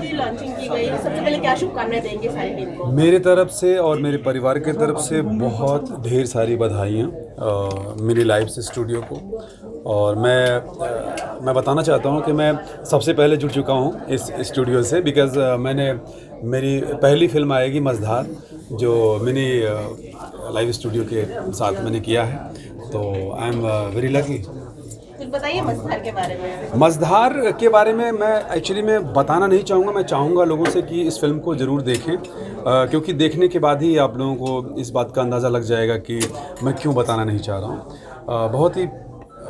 की लॉन्चिंग की गई, सबसे पहले क्या शुभकामनाएं देंगे सारी टीम को? मेरे तरफ से और मेरे परिवार के तरफ से बहुत ढेर सारी बधाइयाँ मेरी लाइव से स्टूडियो को। और मैं बताना चाहता हूँ कि मैं सबसे पहले जुड़ चुका हूँ इस स्टूडियो से, बिकॉज़ मेरी पहली फिल्म आएगी मझधार, जो मिनी लाइव स्टूडियो के साथ मैंने किया है, तो आई एम वेरी लकी। कुछ बताइए मझधार के बारे में। मझधार के बारे में मैं एक्चुअली बताना नहीं चाहूँगा। मैं चाहूँगा लोगों से कि इस फिल्म को ज़रूर देखें, क्योंकि देखने के बाद ही आप लोगों को इस बात का अंदाज़ा लग जाएगा कि मैं क्यों बताना नहीं चाह रहा हूँ।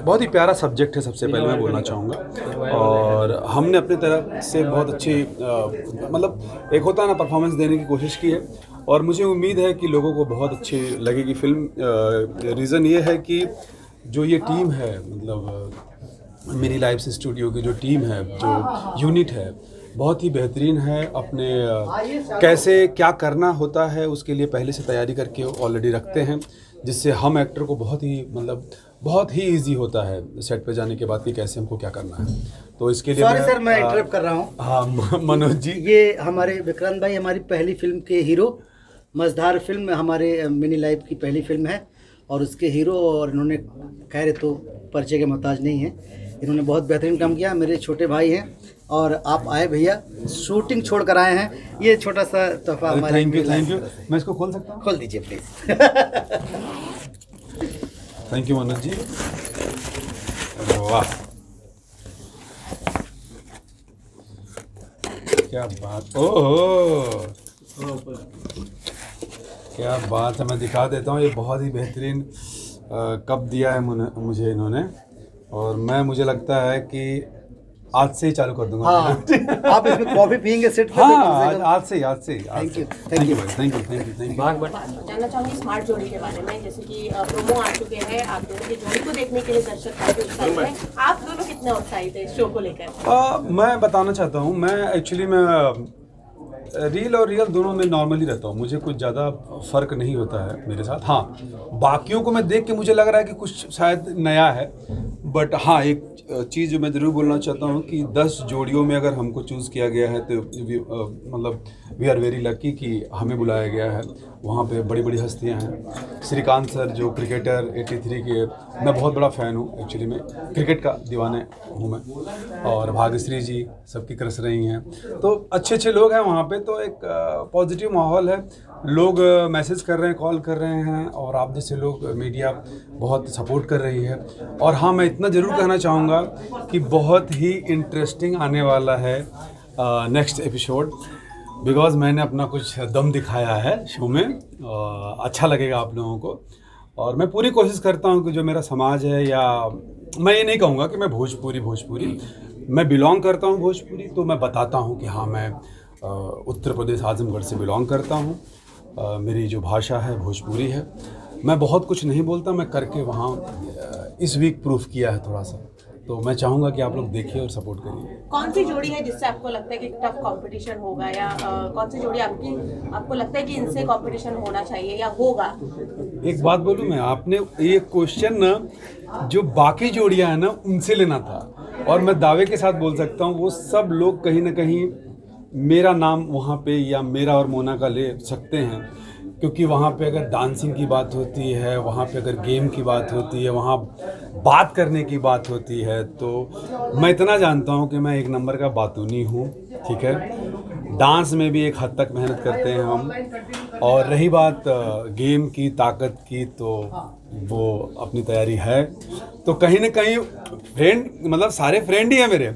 बहुत ही प्यारा सब्जेक्ट है, सबसे पहले मैं बोलना चाहूँगा। और हमने अपनी तरफ से बहुत अच्छी मतलब एक होता है ना, परफॉर्मेंस देने की कोशिश की है, और मुझे उम्मीद है कि लोगों को बहुत अच्छी लगेगी फिल्म। रीज़न ये है कि जो ये टीम है, मतलब मेरी लाइव से स्टूडियो की जो टीम है, जो यूनिट है, बहुत ही बेहतरीन है। अपने कैसे क्या करना होता है उसके लिए पहले से तैयारी करके ऑलरेडी रखते हैं, जिससे हम एक्टर को बहुत ही इजी होता है सेट पे जाने के बाद कि कैसे हमको क्या करना है। तो इसके लिए सॉरी सर, मैं इंटरप्ट कर रहा हूँ। हाँ मनोज जी, ये हमारे विक्रांत भाई हमारी पहली फिल्म के हीरो। मझधार फिल्म हमारे मिनी लाइफ की पहली फिल्म है और उसके हीरो, और इन्होंने खैर तो परिचय के मोहताज नहीं है, इन्होंने बहुत बेहतरीन काम किया। मेरे छोटे भाई हैं और आप आए भैया, शूटिंग छोड़ कर आए हैं, ये छोटा सा तोहफा हमारे। Thank you. मैं इसको खोल सकता हूँ? खोल दीजिए please. Thank you Manoj ji. वाह, क्या बात, ओह क्या बात है। मैं दिखा देता हूँ, ये बहुत ही बेहतरीन कप दिया है मुझे इन्होंने, और मुझे लगता है कि आज से ही चालू कर दूंगा। हाँ, आप इसमें कॉफी पियेंगे सेट पे? हाँ, आज से ही। Thank you thank you. जानना चाहूंगी स्मार्ट जोड़ी के बारे में, जैसे कि प्रोमो आ चुके हैं, आप दोनों की जोड़ी को देखने के लिए दर्शक काफी उत्साहित हैं। आप दोनों कितने उत्साहित हैं इस शो को लेकर? मैं बताना चाहता हूँ, मैं रील और रियल दोनों में नॉर्मली रहता हूँ। मुझे कुछ ज़्यादा फ़र्क नहीं होता है मेरे साथ। हाँ, बाकियों को मैं देख के मुझे लग रहा है कि कुछ शायद नया है, बट हाँ, एक चीज़ जो मैं ज़रूर बोलना चाहता हूँ कि 10 जोड़ियों में अगर हमको चूज़ किया गया है तो मतलब वी आर वेरी लकी कि हमें बुलाया गया है। वहाँ पे बड़ी बड़ी हस्तियाँ हैं। श्रीकांत सर जो क्रिकेटर 83 के, मैं बहुत बड़ा फ़ैन हूँ एक्चुअली, में क्रिकेट का दीवाने हूँ मैं। और भाग्यश्री जी सबकी क्रश रही हैं, तो अच्छे लोग हैं वहाँ पे। तो एक पॉजिटिव माहौल है, लोग मैसेज कर रहे हैं, कॉल कर रहे हैं, और आप जैसे लोग मीडिया बहुत सपोर्ट कर रही है। और हाँ, मैं इतना ज़रूर कहना चाहूँगा कि बहुत ही इंटरेस्टिंग आने वाला है नेक्स्ट एपिसोड, बिकॉज़ मैंने अपना कुछ दम दिखाया है शो में। अच्छा लगेगा आप लोगों को, और मैं पूरी कोशिश करता हूँ कि जो मेरा समाज है, या मैं ये नहीं कहूँगा कि मैं भोजपुरी मैं बिलोंग करता हूँ भोजपुरी, तो मैं बताता हूँ कि हाँ, मैं उत्तर प्रदेश आजमगढ़ से बिलोंग करता हूँ। मेरी जो भाषा है भोजपुरी है। मैं बहुत कुछ नहीं बोलता, मैं करके वहाँ इस वीक प्रूफ किया है थोड़ा सा। तो मैं चाहूँगा कि आप लोग देखिए और सपोर्ट करिए। कौन सी जोड़ी है जिससे आपको लगता है कि टफ कंपटीशन होगा, या कौन सी जोड़ी आपको लगता है कि इनसे कंपटीशन होना चाहिए या होगा? एक बात बोलूँ मैं, आपने ये क्वेश्चन ना जो बाकी जोड़ियाँ हैं ना उनसे लेना था, और मैं दावे के साथ बोल सकता हूँ वो सब लोग कहीं ना कहीं मेरा नाम वहाँ पे या मेरा और मोना का ले सकते हैं, क्योंकि वहाँ पे अगर डांसिंग की बात होती है, वहाँ पे अगर गेम की बात होती है, वहाँ बात करने की बात होती है, तो मैं इतना जानता हूँ कि मैं एक नंबर का बातूनी हूँ। ठीक है, डांस में भी एक हद तक मेहनत करते हैं हम, और रही बात गेम की ताकत की, तो वो अपनी तैयारी है। तो कहीं ना कहीं फ्रेंड, मतलब सारे फ्रेंड ही हैं मेरे।